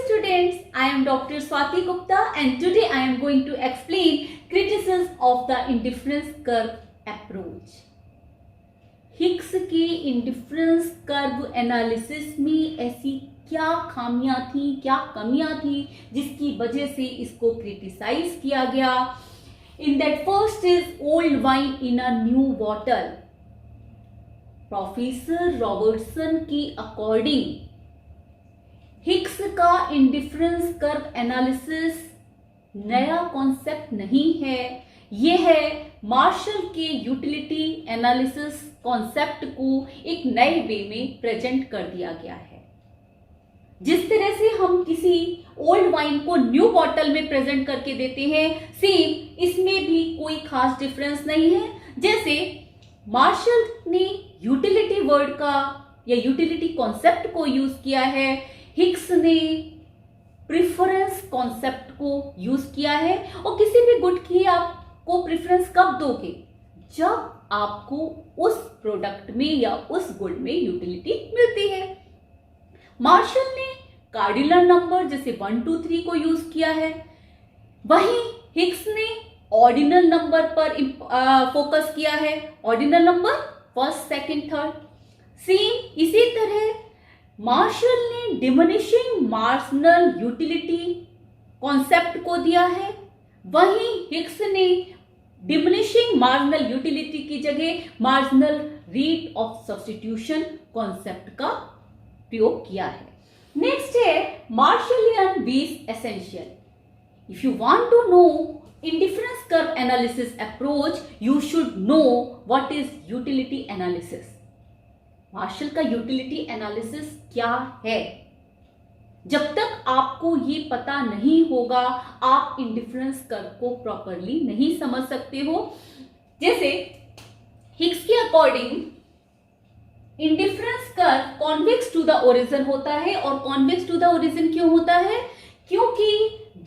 students, I am Dr. Swati Gupta and today I am going to explain criticism of the indifference curve approach. Higgs के indifference curve analysis में ऐसी क्या खामियां थी, क्या कमियां थी जिसकी वजह से इसको क्रिटिसाइज किया गया. In that first is old wine in a new bottle. Professor Robertson की अकॉर्डिंग हिग्स का इंडिफरेंस कर्व एनालिसिस नया कॉन्सेप्ट नहीं है, यह है मार्शल के यूटिलिटी एनालिसिस कॉन्सेप्ट को एक नए वे में प्रेजेंट कर दिया गया है. जिस तरह से हम किसी ओल्ड वाइन को न्यू बॉटल में प्रेजेंट करके देते हैं, सेम इसमें भी कोई खास डिफरेंस नहीं है. जैसे मार्शल ने यूटिलिटी वर्ड का या यूटिलिटी कॉन्सेप्ट को यूज किया है, हिग्स ने प्रिफरेंस कॉन्सेप्ट को यूज किया है. और किसी भी गुड की आपको प्रिफरेंस कब दोगे? जब आपको उस प्रोडक्ट में या उस गुड में यूटिलिटी मिलती है. मार्शल ने कार्डिनल नंबर जैसे 1, 2, 3 को यूज किया है, वहीं हिग्स ने ऑर्डिनल नंबर पर फोकस किया है. Ordinal number first, second, third. Same इसी तरह मार्शल ने डिमिनिशिंग मार्जिनल यूटिलिटी कॉन्सेप्ट को दिया है, वहीं हिग्स ने डिमिनिशिंग मार्जिनल यूटिलिटी की जगह marginal rate of substitution concept का प्रयोग किया है. नेक्स्ट है Marshallian base essential. If you want to know indifference curve analysis approach, you should know what is utility analysis. Marshall का यूटिलिटी एनालिसिस क्या है? जब तक आपको ये पता नहीं होगा, आप इंडिफरेंस कर्व को प्रॉपरली नहीं समझ सकते हो. जैसे हिग्स के according indifference curve convex to the origin होता है. और कॉन्वेक्स टू द ओरिजिन क्यों होता है? क्योंकि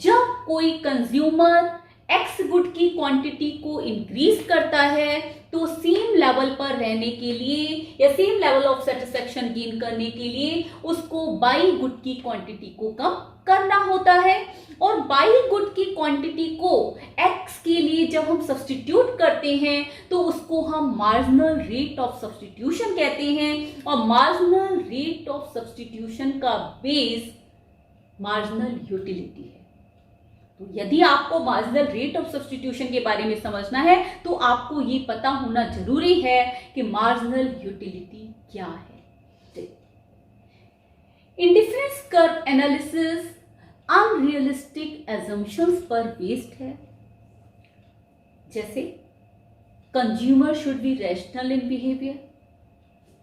जब कोई कंज्यूमर एक्स गुड की क्वांटिटी को इंक्रीज करता है तो सेम लेवल पर रहने के लिए या same level of satisfaction gain करने के लिए उसको बाई गुड की क्वांटिटी को कम करना होता है. और बाई गुड की क्वांटिटी को एक्स के लिए जब हम सब्स्टिट्यूट करते हैं तो उसको हम मार्जिनल रेट ऑफ सब्स्टिट्यूशन कहते हैं. और मार्जिनल रेट ऑफ सब्स्टिट्यूशन का बेस मार्जिनल यूटिलिटी है. तो यदि आपको मार्जिनल रेट ऑफ सब्स्टिट्यूशन के बारे में समझना है तो आपको ये पता होना जरूरी है कि मार्जिनल यूटिलिटी क्या है. Indifference curve analysis unrealistic assumptions पर बेस्ड है. जैसे consumer should be rational in behaviour.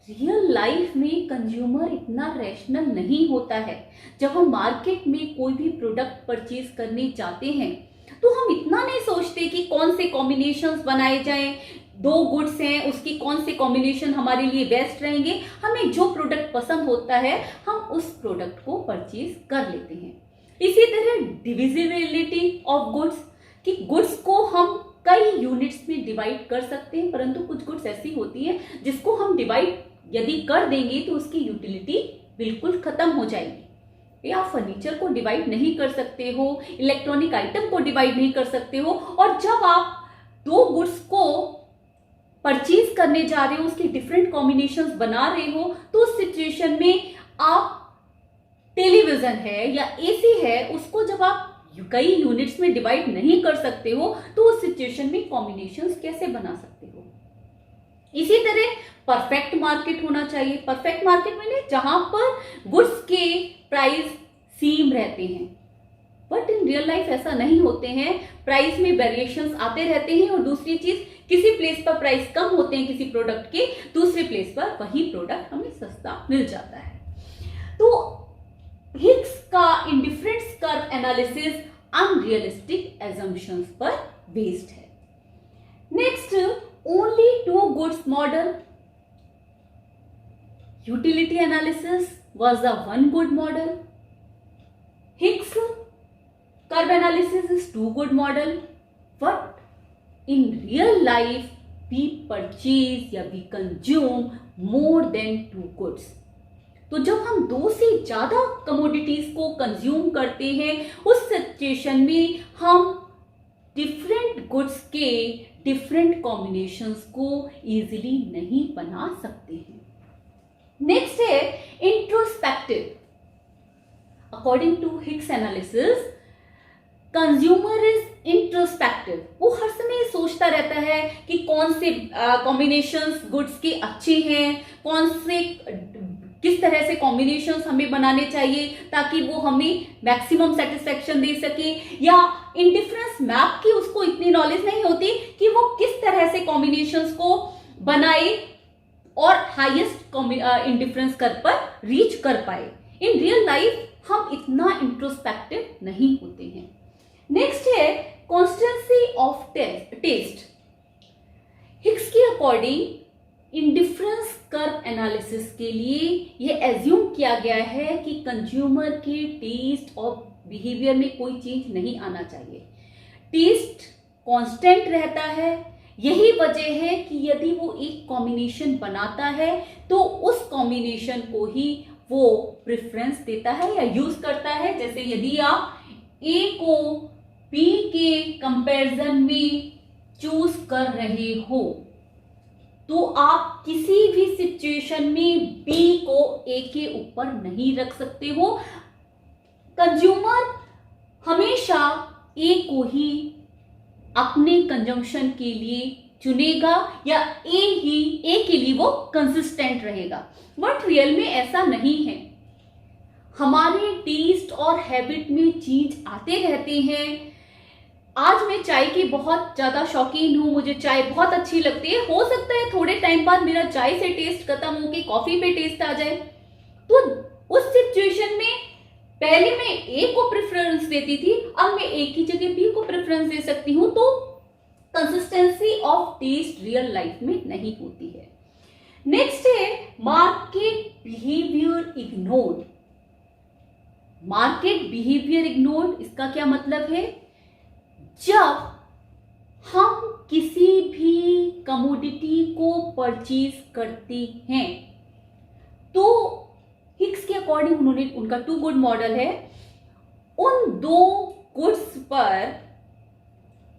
Real life में कंज्यूमर इतना रैशनल नहीं होता है. जब हम मार्केट में कोई भी प्रोडक्ट परचेज करने जाते हैं तो हम इतना नहीं सोचते कि कौन से कॉम्बिनेशंस बनाए जाएं, 2 गुड्स हैं उसकी कौन से कॉम्बिनेशन हमारे लिए बेस्ट रहेंगे. हमें जो प्रोडक्ट पसंद होता है हम उस प्रोडक्ट को परचेज कर लेते हैं. इसी तरह डिविजिबिलिटी ऑफ गुड्स, कि गुड्स को हम कई यूनिट्स में डिवाइड कर सकते हैं, परंतु कुछ गुड्स ऐसी होती है जिसको हम डिवाइड यदि कर देंगे तो उसकी यूटिलिटी बिल्कुल खत्म हो जाएगी. या फर्नीचर को डिवाइड नहीं कर सकते हो, इलेक्ट्रॉनिक आइटम को डिवाइड नहीं कर सकते हो. और जब आप 2 गुड्स को परचेज करने जा रहे हो, उसके डिफरेंट कॉम्बिनेशंस बना रहे हो, तो उस सिचुएशन में आप टेलीविजन है या एसी है, उसको जब आप कई यूनिट्स में डिवाइड नहीं कर सकते हो तो उस सिचुएशन में कॉम्बिनेशंस कैसे बना सकते हो. इसी तरह परफेक्ट मार्केट होना चाहिए. परफेक्ट मार्केट में जहां पर गुड्स के प्राइस सेम रहते हैं, बट इन रियल लाइफ ऐसा नहीं होते हैं. प्राइस में वेरिएशंस आते रहते हैं. और दूसरी चीज, किसी प्लेस पर प्राइस कम होते हैं किसी प्रोडक्ट के, दूसरे प्लेस पर वही प्रोडक्ट हमें सस्ता मिल जाता है. तो हिग्स का indifference curve analysis unrealistic assumptions पर बेस्ड है. Next, only 2 goods model. Utility analysis was the one good model. Higgs curve analysis is 2 good model, but in real life we purchase या we consume more than 2 goods. तो जब हम 2 से ज्यादा commodities को consume करते हैं, उस सिचुएशन में हम डिफरेंट गुड्स के डिफरेंट कॉम्बिनेशंस को इजीली नहीं बना सकते हैं। नेक्स्ट है introspective. According to Hicks analysis, consumer is introspective. वो हर समय सोचता रहता है कि कौन से कॉम्बिनेशंस गुड्स के अच्छे हैं, कौन से किस तरह से कॉम्बिनेशंस हमें बनाने चाहिए ताकि वो हमें मैक्सिमम सेटिस्फेक्शन दे सके, या इंडिफरेंस मैप की उसको इतनी नॉलेज नहीं होती कि वो किस तरह से कॉम्बिनेशंस को बनाए और हाईएस्ट इंडिफरेंस कर पर रीच कर पाए। इन रियल लाइफ हम इतना इंट्रोस्पेक्टिव नहीं होते हैं। नेक्स्ट है कॉन्स्टेंसी ऑफ टेस्ट। हिक्स के अकॉर्डिंग इंडिफरेंस कर्व एनालिसिस के लिए यह एज्यूम किया गया है कि कंज्यूमर के टेस्ट और बिहेवियर में कोई चेंज नहीं आना चाहिए। टेस्ट कांस्टेंट रहता है। यही वजह है कि यदि वो एक कॉम्बिनेशन बनाता है तो उस कॉम्बिनेशन को ही वो प्रेफरेंस देता है या यूज करता है। जैसे यदि आप ए को बी के कंपैरिजन में चूज कर रहे हो तो आप किसी भी सिचुएशन में बी को ए के ऊपर नहीं रख सकते हो। कंज्यूमर हमेशा ए को ही अपने कंजम्पशन के लिए चुनेगा या ए के लिए वो कंसिस्टेंट रहेगा। बट रियल में ऐसा नहीं है। हमारे टेस्ट और हैबिट में चेंज आते रहते हैं। आज मैं चाय की बहुत ज्यादा शौकीन हूं, मुझे चाय बहुत अच्छी लगती है। हो सकता है थोड़े टाइम बाद मेरा चाय से टेस्ट खत्म होके कॉफी पे टेस्ट आ जाए। तो उस सिचुएशन में पहले मैं ए को प्रेफरेंस देती थी, अब मैं ए की जगह बी को प्रेफरेंस दे सकती हूं। तो consistency of taste real life में नहीं होती है। नेक्स्ट है market behaviour ignored. Market behaviour ignored, इसका क्या मतलब है? जब हम किसी भी कमोडिटी को परचेज करते हैं तो हिक्स के अकॉर्डिंग उनका 2 गुड मॉडल है। उन 2 गुड्स पर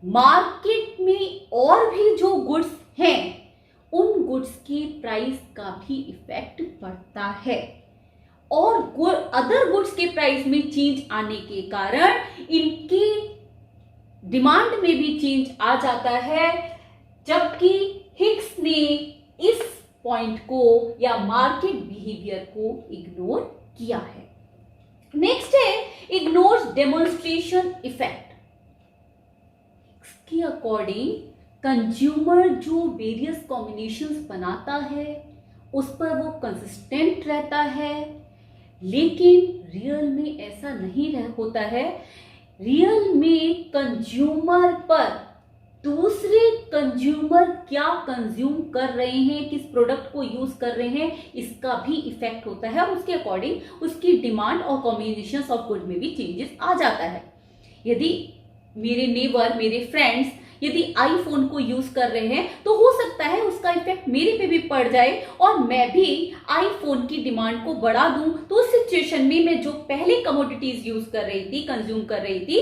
मार्केट में और भी जो गुड्स हैं उन गुड्स के प्राइस का भी इफेक्ट पड़ता है और अदर गुड्स के प्राइस में चेंज आने के कारण इनकी डिमांड में भी चेंज आ जाता है। जबकि हिक्स ने इस पॉइंट को या मार्केट बिहेवियर को इग्नोर किया है। नेक्स्ट है इग्नोर्स डेमोन्स्ट्रेशन इफेक्ट। हिक्स के अकॉर्डिंग कंज्यूमर जो वेरियस कॉम्बिनेशंस बनाता है उस पर वो कंसिस्टेंट रहता है, लेकिन रियल में ऐसा नहीं होता है। रियल में कंज्यूमर पर दूसरे कंज्यूमर क्या कंज्यूम कर रहे हैं, किस प्रोडक्ट को यूज कर रहे हैं, इसका भी इफेक्ट होता है और उसके अकॉर्डिंग उसकी डिमांड और कॉम्बिनेशंस ऑफ गुड में भी चेंजेस आ जाता है। यदि मेरे नेबर, मेरे फ्रेंड्स यदि आईफोन को यूज कर रहे हैं तो हो सकता है उसका इफेक्ट मेरे पे भी पड़ जाए और मैं भी आईफोन की डिमांड को बढ़ा दूं। तो उस सिचुएशन में मैं जो पहले कमोडिटीज यूज कर रही थी, कंज्यूम कर रही थी,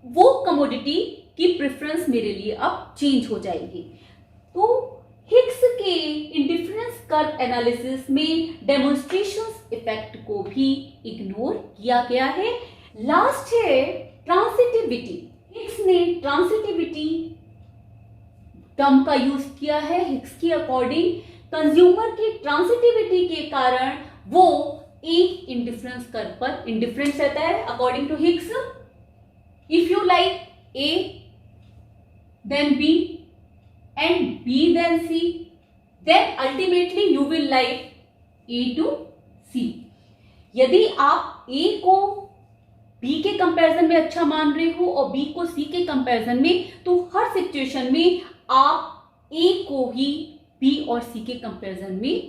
वो कमोडिटी की प्रेफरेंस मेरे लिए अब चेंज हो जाएगी। तो हिक्स के इंडिफरेंस कर्व एनालिसिस में डेमोन्स्ट्रेशंस इफेक्ट को भी इग्नोर किया गया है। लास्ट है ट्रांसिटिविटी। हिक्स ने ट्रांसिटिविटी टर्म का यूज किया है। हिक्स के अकॉर्डिंग कंज्यूमर की ट्रांसिटिविटी के कारण वो एक इंडिफरेंस कर्व पर इंडिफरेंस रहता है। According to Hicks, if you like A then B and B then C, then ultimately you will like A to C. यदि आप ए को बी के कंपैरिजन में अच्छा मान रहे हो और बी को सी के कंपैरिजन में, तो हर सिचुएशन में आप ए को ही बी और सी के कंपैरिजन में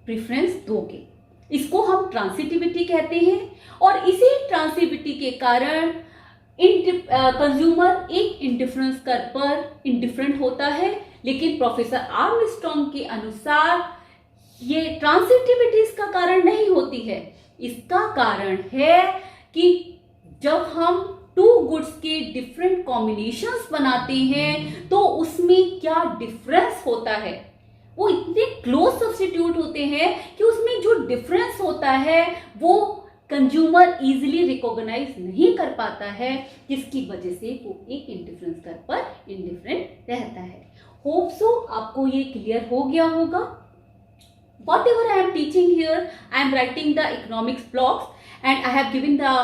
प्रेफरेंस दोगे। इसको हम ट्रांसिटिविटी कहते हैं और इसी ट्रांसिटिविटी के कारण कंज्यूमर एक इंडिफरेंस कर्व पर इंडिफरेंट होता है। लेकिन प्रोफेसर आर्मस्ट्रॉन्ग के अनुसार ये ट्रांसिटिविटीज का कारण नहीं होती है। इसका कारण है कि जब हम टू गुड्स के डिफरेंट कॉम्बिनेशंस बनाते हैं तो उसमें क्या डिफरेंस होता है, वो इतने क्लोज सब्स्टिट्यूट होते हैं कि उसमें जो डिफरेंस होता है वो कंज्यूमर इजीली रिकॉग्नाइज नहीं कर पाता है, जिसकी वजह से वो एक इंडिफरेंस स्तर पर इंडिफरेंट रहता है। होप सो आपको ये क्लियर हो गया होगा। Whatever I am teaching here, I am writing the economics blocks and I have given the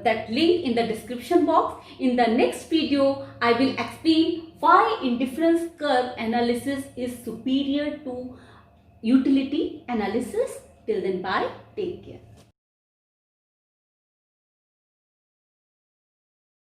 that link in the description box. In the next video, I will explain why indifference curve analysis is superior to utility analysis. Till then, bye. Take care.